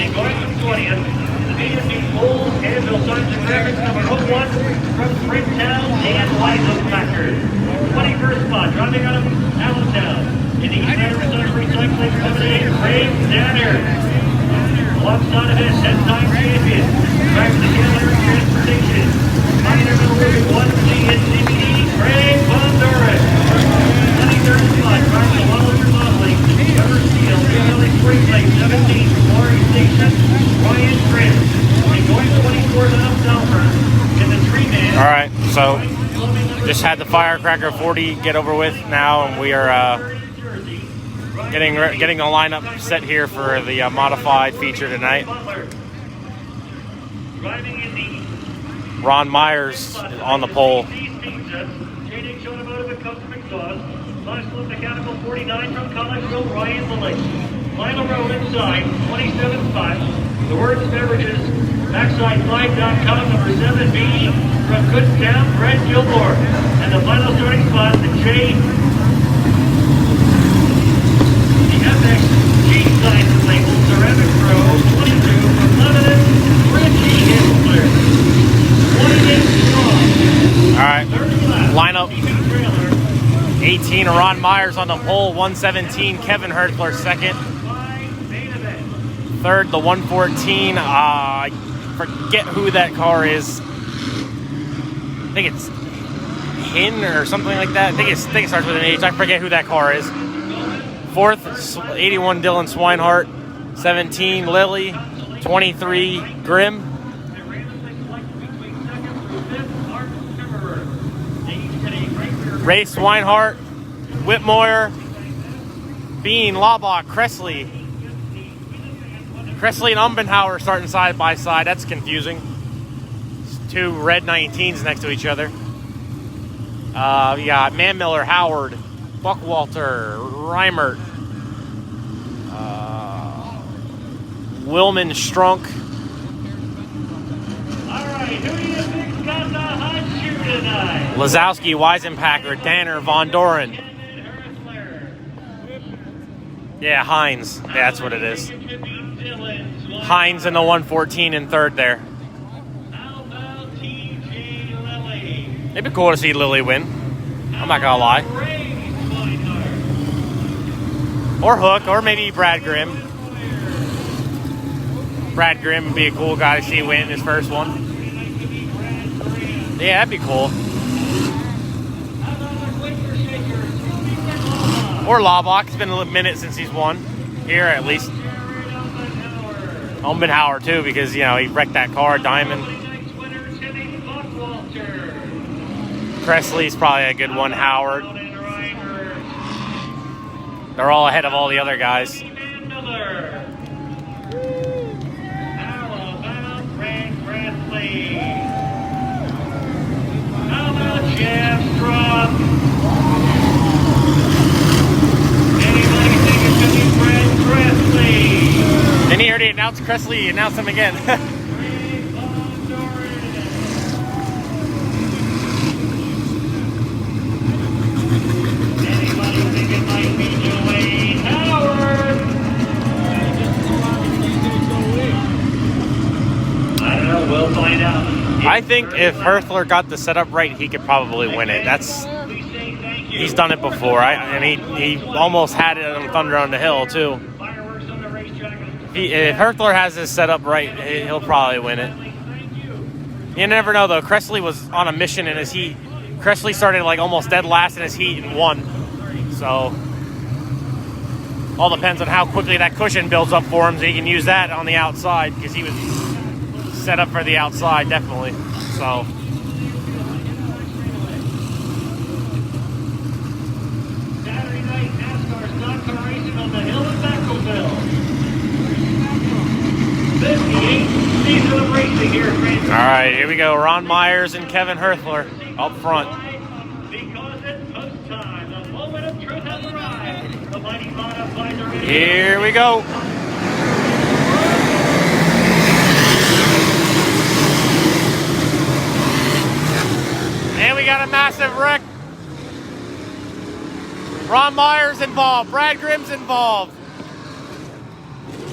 And going from 20th, the B&B Bulls, Annville Science and Graphics number 01 from Springtown, Dan Weisel Packard. 21st spot, driving out of Allentown. In the East Side Recycling 78, Ray Danner. Alongside of his 10-time champion, back to the Taylor Transportation. Minor Middle 1C and CBD, Craig Von Doren. 23rd spot, driving the Wallinger Modeling, Trevor Steele, Valley Spring Lake 17, Glory Station, Ryan Chris. And going 24th out of Southern in the three-man. All right, so just had the Firecracker 40 get over with now, and we are getting the lineup set here for the modified feature tonight. Ron Myers on the pole. Mechanical 49 from Collegeville, Ryan Lilly. Final road inside, 27 spots. The Words Beverages, backside5.com, number 7B from Kutztown, Brett Gilmore. And the final starting spot, the J. The FX G signs and labels, Ceramic Pro, 22 from Lebanon, Richie Hensler. 28 strong. All right, lineup. 18, Ron Myers on the pole. 117, Kevin Hertzler second. Third, the 114. I forget who that car is. I think it's Hin or something like that. I think it starts with an H. I forget who that car is. Fourth, 81, Dylan Swinehart. 17, Lilly. 23, Grimm. Ray Swinehart, Whitmore, Bean, Laubach, Kressley. Kressley and Umbenhauer starting side by side. That's confusing. It's two red 19s next to each other. You got Manmiller, Howard, Buckwalter, Reimert, Willman, Strunk. All right, who do you think's got the hot shoe tonight? Lazowski, Weisenpacker, Danner, Von Doren. Yeah, Hines. Yeah, that's what it is. Hines in the 114 in third there. It'd be cool to see Lilly win. I'm not gonna lie. Or Hook, or maybe Brad Grimm. Brad Grimm would be a cool guy to see win his first one. Yeah, that'd be cool. Or Laubach. It's been a minute since he's won. Here, at least. Umbenhauer, too, because, you know, he wrecked that car, Diamond. Kressley's probably a good one. Howard. They're all ahead of all the other guys. How about Jeff Struck? Anybody think it should be Brad Kressley? And he already announced Kressley. He announced him again. Anybody think it might be Dwayne Howard? I don't know. We'll find out. I think if Hertzler got the setup right, he could probably win it. He's done it before. And he almost had it on Thunder on the Hill, too. If Hertzler has his setup right, he'll probably win it. You never know, though. Kressley was on a mission in his heat. Kressley started like almost dead last in his heat and won. So, all depends on how quickly that cushion builds up for him so he can use that on the outside, because he was set up for the outside, definitely. So, Saturday night NASCAR stock car racing on the hill in Vacaville. 58th season of racing here at Grandview. all right, here we go. Ron Myers and Kevin Hertzler up front. Because it's post time, the moment of truth has arrived. The mighty modifiers are Here we go. And we got a massive wreck. Ron Myers involved. Brad Grimm's involved.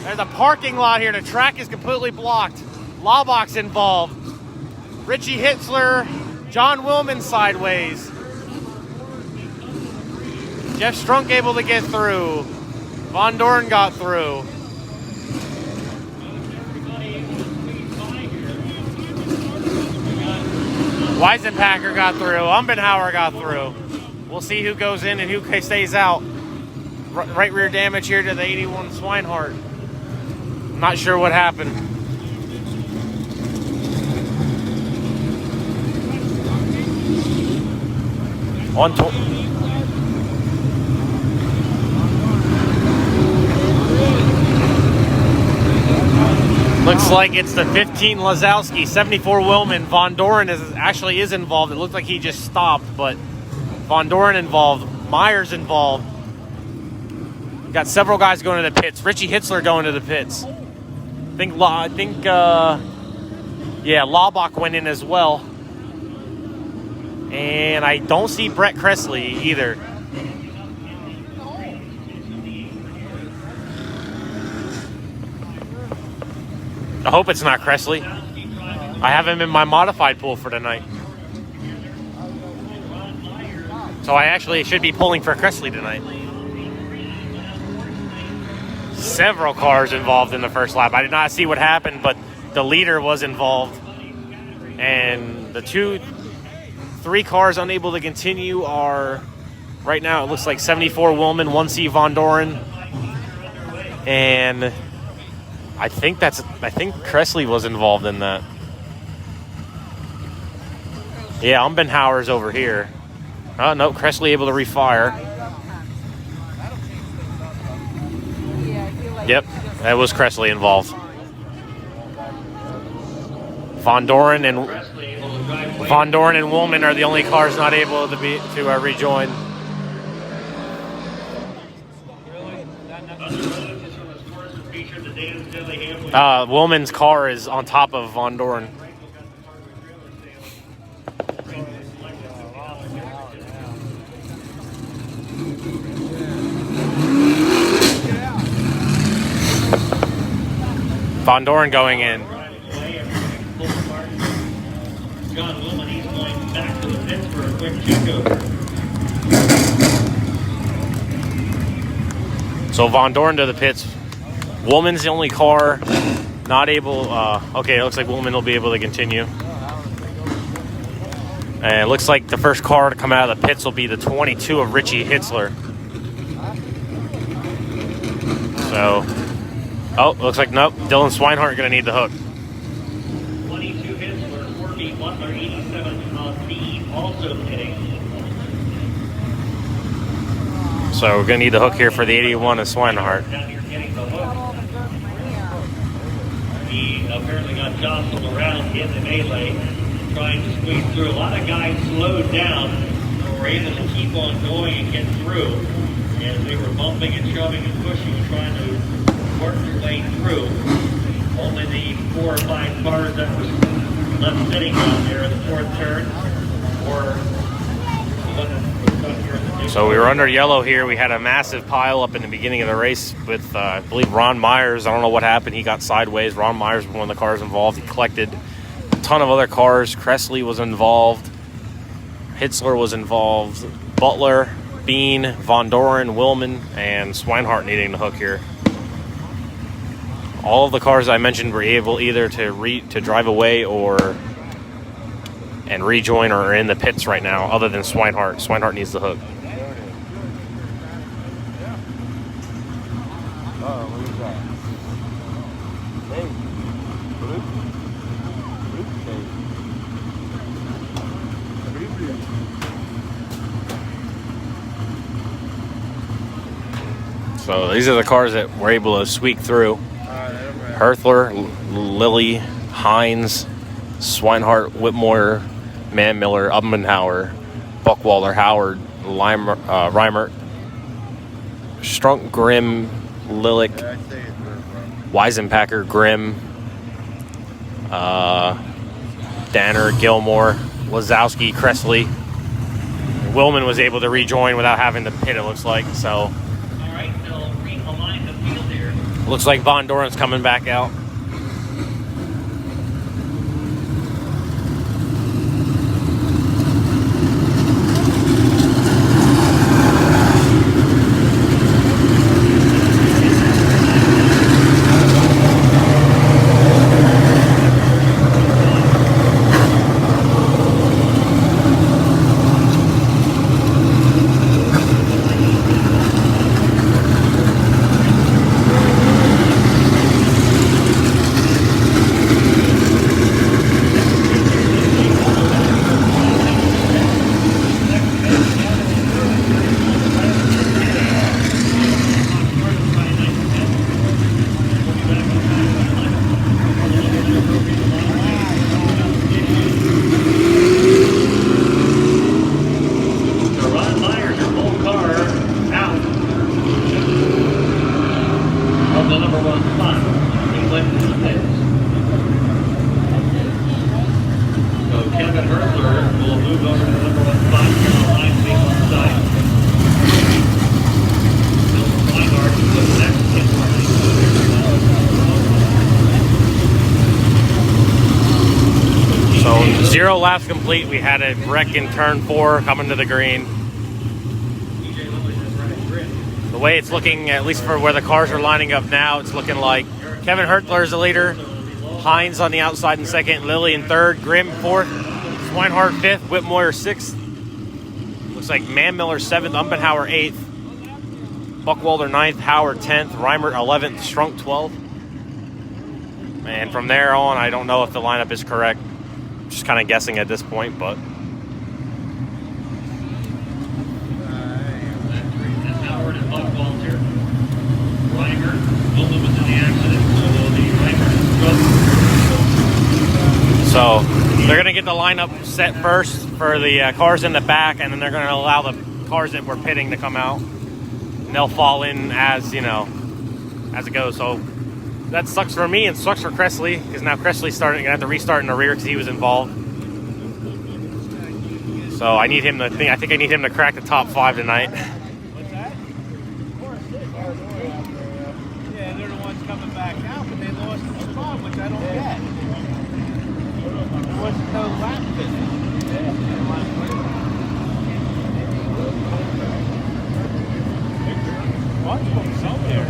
There's a parking lot here. The track is completely blocked. Laubach's involved. Richie Hitzler, John Willman sideways. Jeff Strunk able to get through. Von Dorn got through. Weisenpacker got through. Umbenhauer got through. We'll see who goes in and who stays out. Right rear damage here to the 81 Swinehart. Not sure what happened. Looks like it's the 15 Lazowski, 74 Willman. Von Doren actually is involved. It looked like he just stopped, but Von Doren involved. Myers involved. Got several guys going to the pits. Richie Hitzler going to the pits. I think Laubach went in as well. And I don't see Brett Kressley either. I hope it's not Kressley. I have him in my modified pool for tonight. So I actually should be pulling for Kressley tonight. Several cars involved in the first lap. I did not see what happened, but the leader was involved. And the 3 cars unable to continue are, right now it looks like 74 Willman, 1C Von Doren. And I think Kressley was involved in that. Yeah, Umbenhauer's over here. Oh, no, Kressley able to refire. Yep, that was Kressley involved. Von Doren and Willman are the only cars not able to rejoin. Willman's car is on top of Von Doren. Von Doren going in. John Willman, he's going back to the pits for a quick checkover. So Von Doren to the pits. Willman's the only car not able. Okay, it looks like Willman will be able to continue. And it looks like the first car to come out of the pits will be the 22 of Richie Hitzler. So, looks like nope. Dylan Swinehart going to need the hook. 22 Hitzler, 40 Butler, 87 Dean also hitting. So we're going to need the hook here for the 81 of Swinehart. Down here getting the hook. He apparently got jostled around in the melee, trying to squeeze through. A lot of guys slowed down and were able to keep on going and get through as they were bumping and shoving and pushing, trying to work their way through. Only the 4 or 5 cars that were left sitting out there in the 4th turn were So we were under yellow here. We had a massive pile up in the beginning of the race with, I believe, Ron Myers. I don't know what happened. He got sideways. Ron Myers was one of the cars involved. He collected a ton of other cars. Kressley was involved. Hitzler was involved. Butler, Bean, Von Doren, Willman, and Swinehart needing the hook here. All of the cars I mentioned were able either to drive away and rejoin or are in the pits right now, other than Swinehart. Swinehart needs the hook. So these are the cars that were able to squeak through. Herthler, Lilly, Hines, Swinehart, Whitmore, Manmiller, Umbenhauer, Buckwalder, Howard, Reimert, Strunk, Grimm, Lillick, Weisenpacker, Grimm, Danner, Gilmore, Lazowski, Kressley. Willman was able to rejoin without having to pit, it looks like. So all right, they'll realign the field here. Looks like Von Doren's coming back out. So 0 laps complete. We had a wreck in turn 4 coming to the green. The way it's looking, at least for where the cars are lining up now, it's looking like Kevin Hertler is the leader, Hines on the outside in second, Lilly in third, Grimm fourth, Swinehart fifth, Whitmoyer sixth. Looks like Manmiller seventh, Umbenhauer eighth, Buckwalder ninth, Howard 10th, Reimert 11th, Strunk 12th. And from there on, I don't know if the lineup is correct. Just kind of guessing at this point, but Howard and Buckwalter. Reimert, Wilma was in the accident, although the Reimert. So they're going to get the lineup set first for the cars in the back, and then they're going to allow the cars that were pitting to come out. And they'll fall in as, you know, as it goes. So that sucks for me and sucks for Cressley, because now Cressley's going to have to restart in the rear because he was involved. So I need him to I think I need him to crack the top 5 tonight. What's that? Yeah, they're the ones coming back out, but they lost the spot, which I don't get. There wasn't no lap finish. Watch them somewhere.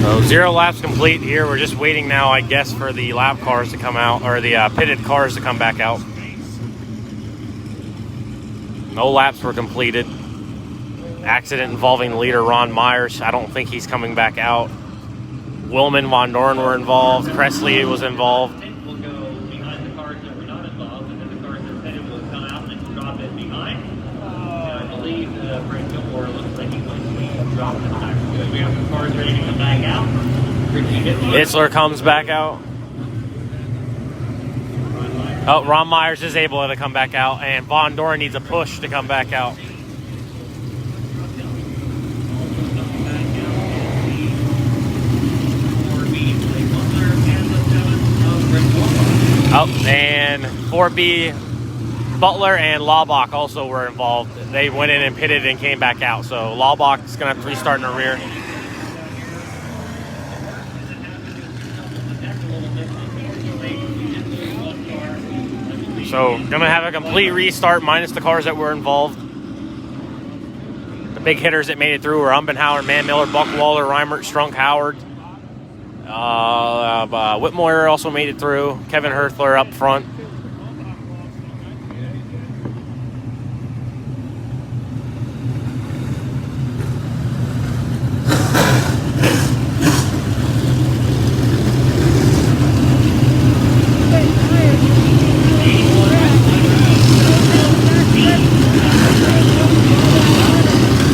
So 0 laps complete here. We're just waiting now, I guess, for the lap cars to come out, or the pitted cars to come back out. No laps were completed. Accident involving the leader, Ron Myers. I don't think he's coming back out. Willman, Von Doren were involved. Cressley was involved. We'll go behind the cars that were not involved, and then the cars that are pitted will come out and drop in behind. And I believe Frank Gilmore looks like he's going to be dropping in the back. We have the cars ready to come back out. Isler comes back out. Oh, Ron Myers is able to come back out, and Von Doren needs a push to come back out. Oh, and 4B, Butler and Laubach also were involved. They went in and pitted and came back out. So Laubach's going to have to restart in the rear. So going to have a complete restart minus the cars that were involved. The big hitters that made it through were Umbenhauer, Manmiller, Buckwalder, Reimert, Strunk, Howard. Whitmoyer also made it through. Kevin Hertler up front.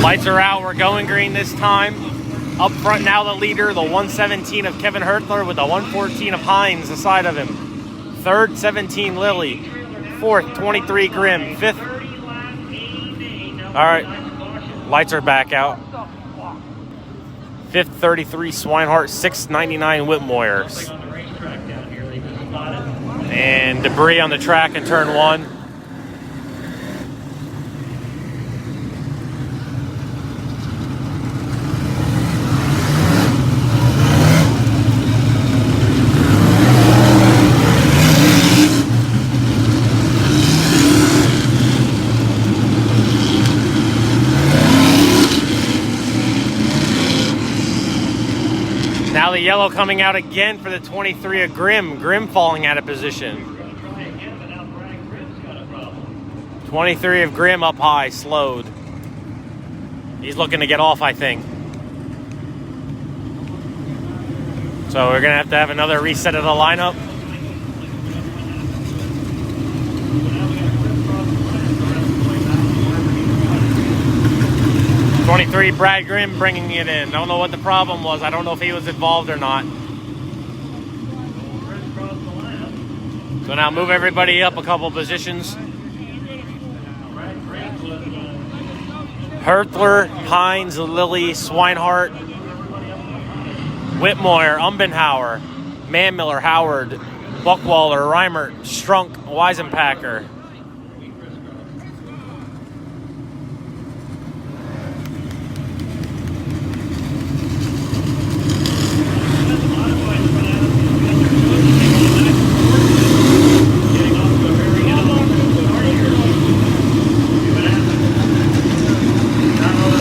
Lights are out. We're going green this time. Up front now the leader, the 117 of Kevin Hertler with the 114 of Hines aside of him. Third, 17 Lilly. Fourth, 23 Grimm. Fifth, right, lights are back out. 5th, 33 Swinehart, 699 Whitmoyer. And debris on the track in turn 1. Now the yellow coming out again for the 23 of Grimm. Grimm falling out of position. 23 of Grimm up high, slowed. He's looking to get off, I think. So we're going to have another reset of the lineup. '23 Brad Grimm bringing it in. Don't know what the problem was. I don't know if he was involved or not. So now move everybody up a couple positions. Hertler, Hines, Lilly, Swinehart, Whitmoyer, Umbenhauer, Manmiller, Howard, Buckwaller, Reimert, Strunk, Weisenpacker.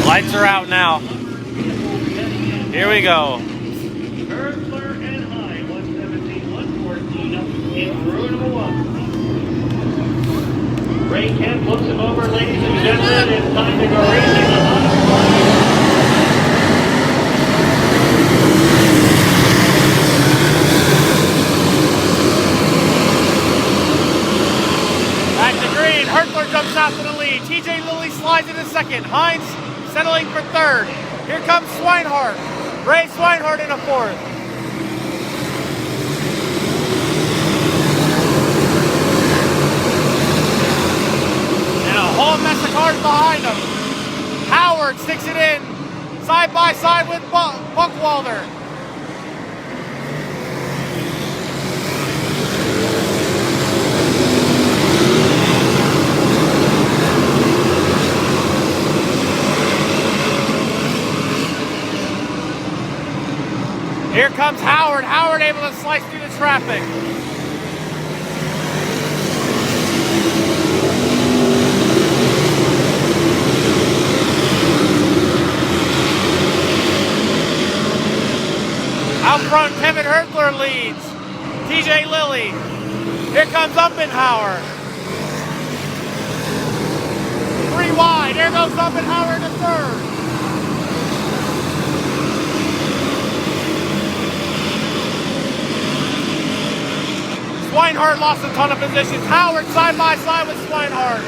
Lights are out now. Here we go. Hertler and High, 117, 114 up in row number 1. Ray Kemp looks him over, ladies and gentlemen. It's time to go racing the hot. Back to green. Hertler jumps out to the lead. TJ Lilly slides into second. Hines settling for third. Here comes Swinehart. Ray Swinehart in a fourth. And a whole mess of cars behind him. Howard sticks it in side by side with Buckwalder. Here comes Howard. Howard able to slice through the traffic. Out front, Kevin Hertler leads. TJ Lilly. Here comes Umbenhauer. 3 wide. There goes Umbenhauer to third. Swinehart lost a ton of positions. Howard side by side with Swinehart.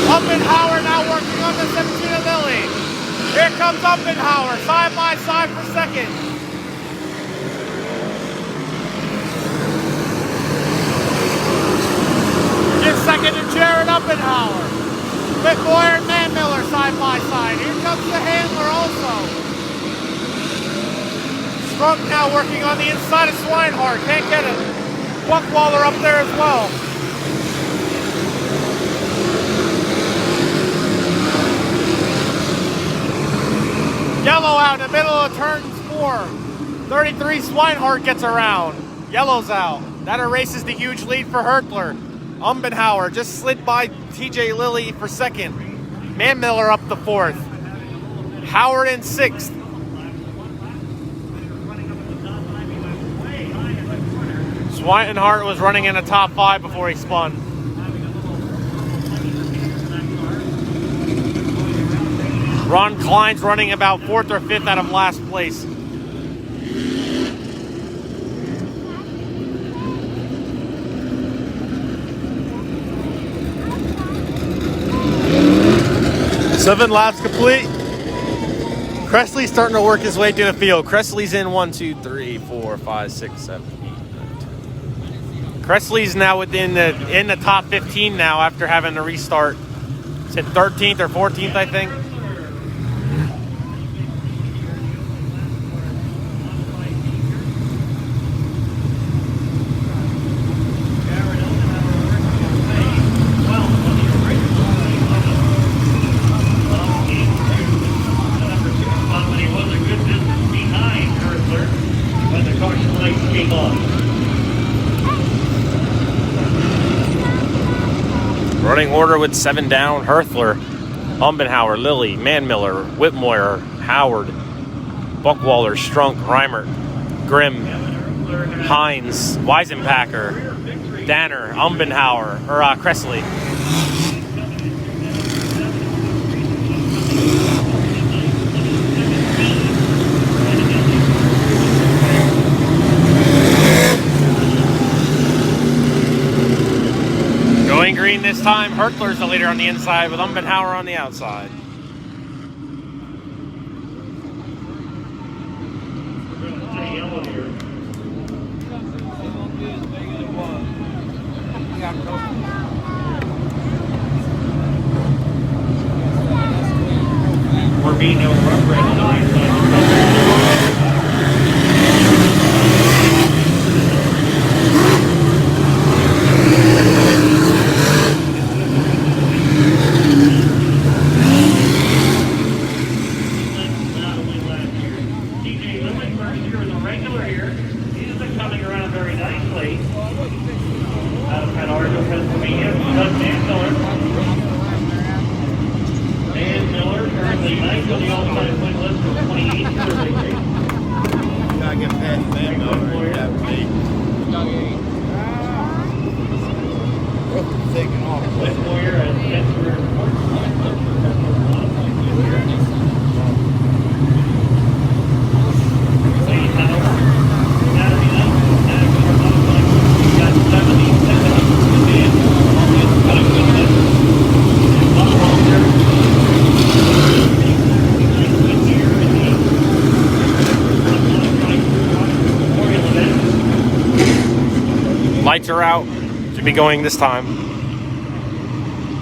Umbenhauer now working on the 17 of Lilly. Here comes Umbenhauer, side by side for second. Give second to Jared Umbenhauer. Whitmoyer and Manmiller side by side. Here comes the handler also. Strunk now working on the inside of Swinehart. Can't get it. Buckwaller up there as well. Yellow out in the middle of turn 4. 33 Swinehart gets around. Yellow's out. That erases the huge lead for Hertler. Umbenhauer just slid by TJ Lilly for second. Manmiller up the fourth. Howard in sixth. Swinehart was running in the top 5 before he spun. Ron Klein's running about 4th or 5th out of last place. Seven laps complete. Cressley's starting to work his way through the field. Cressley's in 1, 2, 3, 4, 5, 6, 7, 8, Cressley's now in the top 15 now after having to restart. It's in 13th or 14th, I think. Running order with 7 down: Herthler, Umbenhauer, Lilly, Manmiller, Whitmore, Howard, Buckwaller, Strunk, Reimert, Grimm, Hines, Weisenpacker, Danner, Umbenhauer, or Cressley. Going green this time. Hertler's the leader on the inside with Umbenhauer on the outside. We're being no run Lights are out. Should be going this time.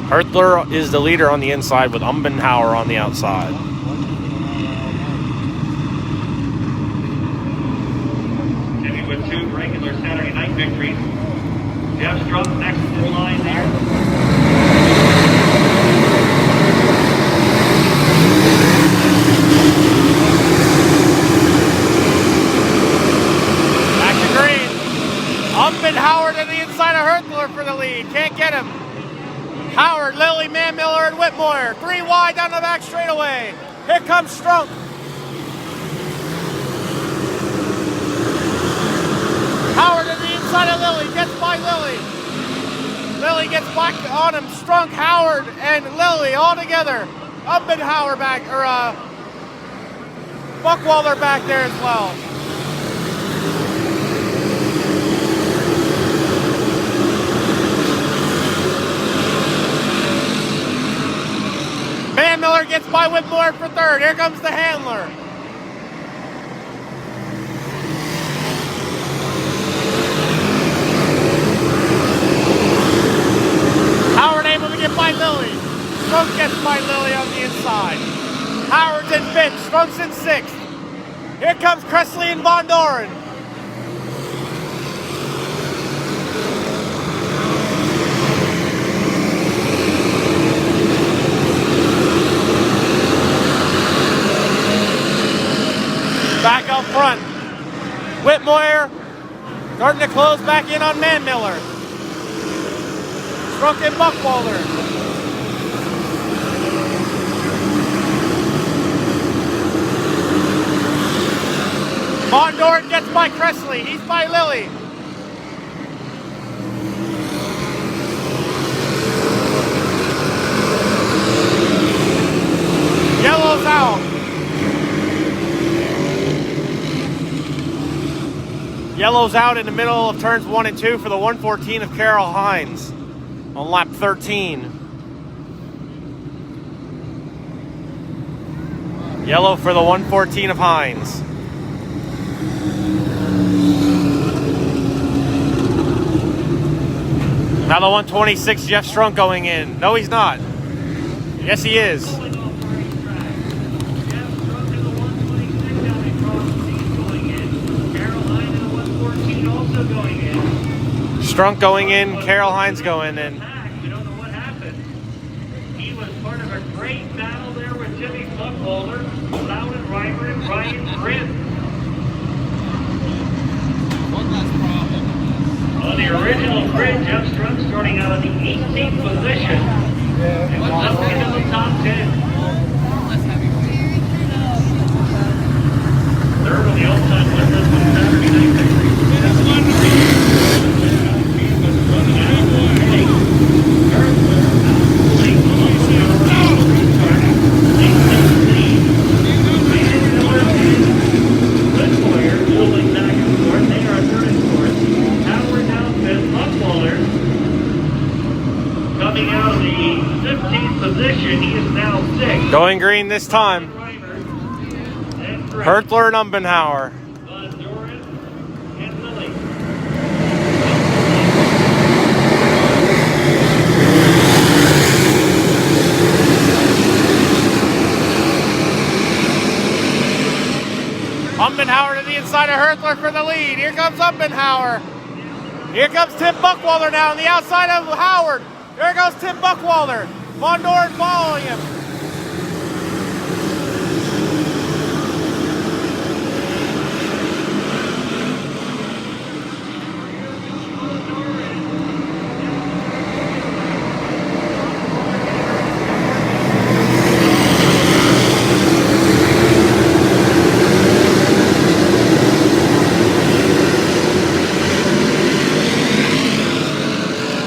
Hertler is the leader on the inside with Umbenhauer on the outside. Heavy with 2 regular Saturday night victories. Jeff Strunk next in line there. Umbenhauer to the inside of Hertler for the lead. Can't get him. Howard, Lilly, Manmiller, and Whitmore. 3 wide down the back straightaway. Here comes Strunk. Howard to the inside of Lilly. Gets by Lilly. Lilly gets back on him. Strunk, Howard, and Lilly all together. Umbenhauer back, or Buckwaller back there as well. Manmiller gets by Whitmore for 3rd. Here comes the handler. Howard able to get by Lilly. Strunk gets by Lilly on the inside. Howard's in 5th. Strunk's in 6th. Here comes Cressley and Von Doren. Back up front. Whitmore starting to close back in on Manmiller. Strunk and Buckwaller. Von Doren gets by Cressley. He's by Lilly. Yellow's out. Yellow's out in the middle of turns 1 and 2 for the 114 of Carol Hines on lap 13. Yellow for the 114 of Hines. Now the 126, Jeff Strunk going in. No, he's not. Yes, he is. Strunk going in, Carol Hines going in. You don't know what happened. He was part of a great battle there with Jimmy Buckholder, Loudon Reimer, and Ryan Grin. One last problem. On the original grid, Jeff Strunk starting out in the 18th position. And was up into the top 10. Third on the all-time win list of Saturday night victory. Coming out of the 15th position, he is now 6th. Going green this time. Hertler and Umbenhauer. Von Doren and Lilly. Umbenhauer to the inside of Hertler for the lead. Here comes Umbenhauer. Here comes Tim Buckwalter now on the outside of Howard. There goes Tim Buckwalter. Von Doren following him.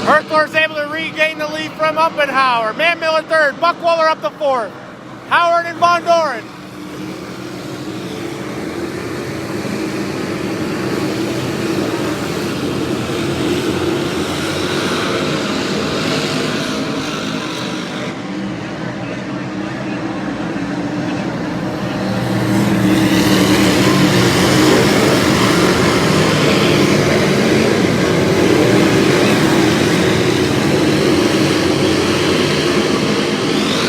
Hertler's able to regain the lead from Umbenhauer. Man Miller third, Buckwalter up to fourth. Howard and Von Doren.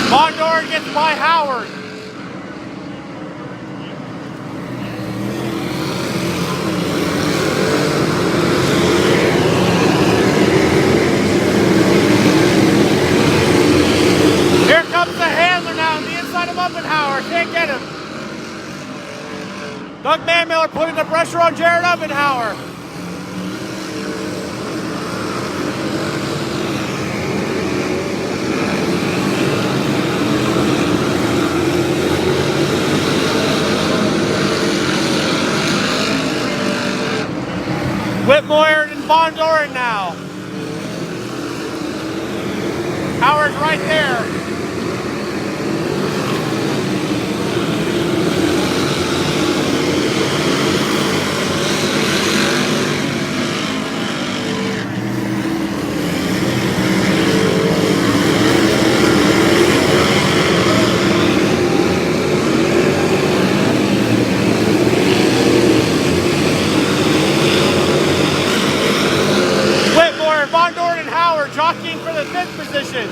Von Doren gets by Howard. Here comes the handler now on the inside of Umbenhauer. Can't get him. Doug Manmiller putting the pressure on Jared Umbenhauer. Whitmoyer and Von Doren now. Howard's right there. Whitmore, Von Doren, and Howard jockeying for the 5th position.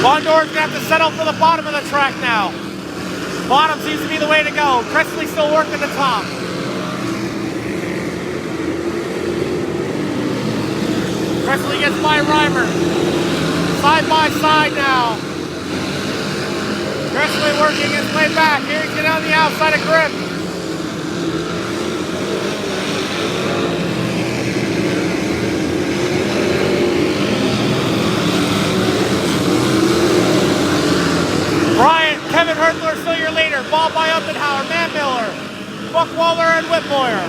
Von Doren's gonna have to settle for the bottom of the track now. Bottom seems to be the way to go. Presley still working the top. Presley gets by Reimer. Side by side now. Presley working his way back. Here he's getting on the outside of Grip. Kevin Hertler still your leader. Ball by Umbenhauer, Manmiller, Buckwalter, and Whitmoyer.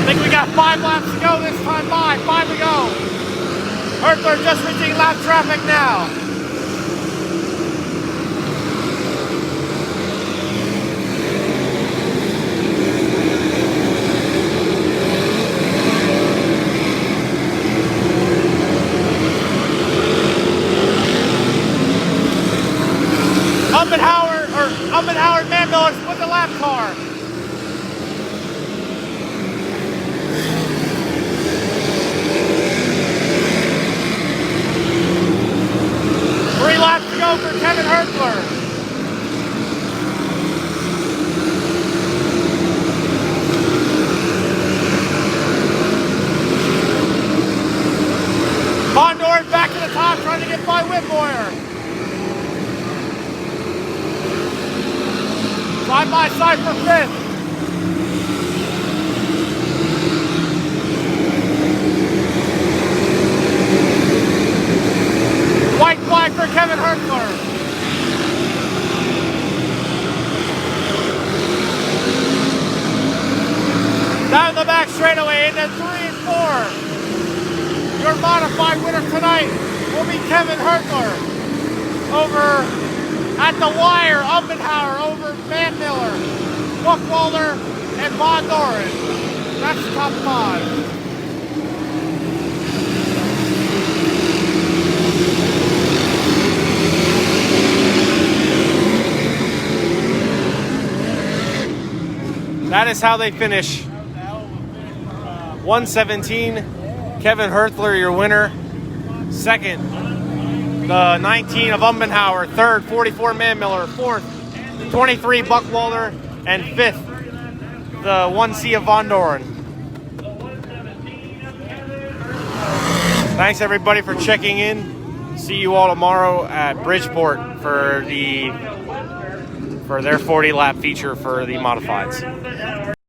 I think we got 5 fastest time by, 5 to go. Hertler just reaching lap traffic now. Umbenhauer and Man Miller with the lap car. Three laps to go for Kevin Hertler. Von Doren back to the top trying to get by Whitmore. Side by side for fifth. White flag for Kevin Hertler. Down the back straightaway into 3 and 4. Your modified winner tonight will be Kevin Hertler over at the wire, Umbenhauer over Van Miller, Buckwalter, and Von Doren. That's the top 5. That is how they finish. 117, Kevin Hertler, your winner. Second, the 19 of Umbenhauer. Third, 44 Man Miller. Fourth, 23 Buckwalter. And fifth, the 1C of Von Doren. Thanks everybody for checking in. See you all tomorrow at Bridgeport for their 40 lap feature for the modifieds.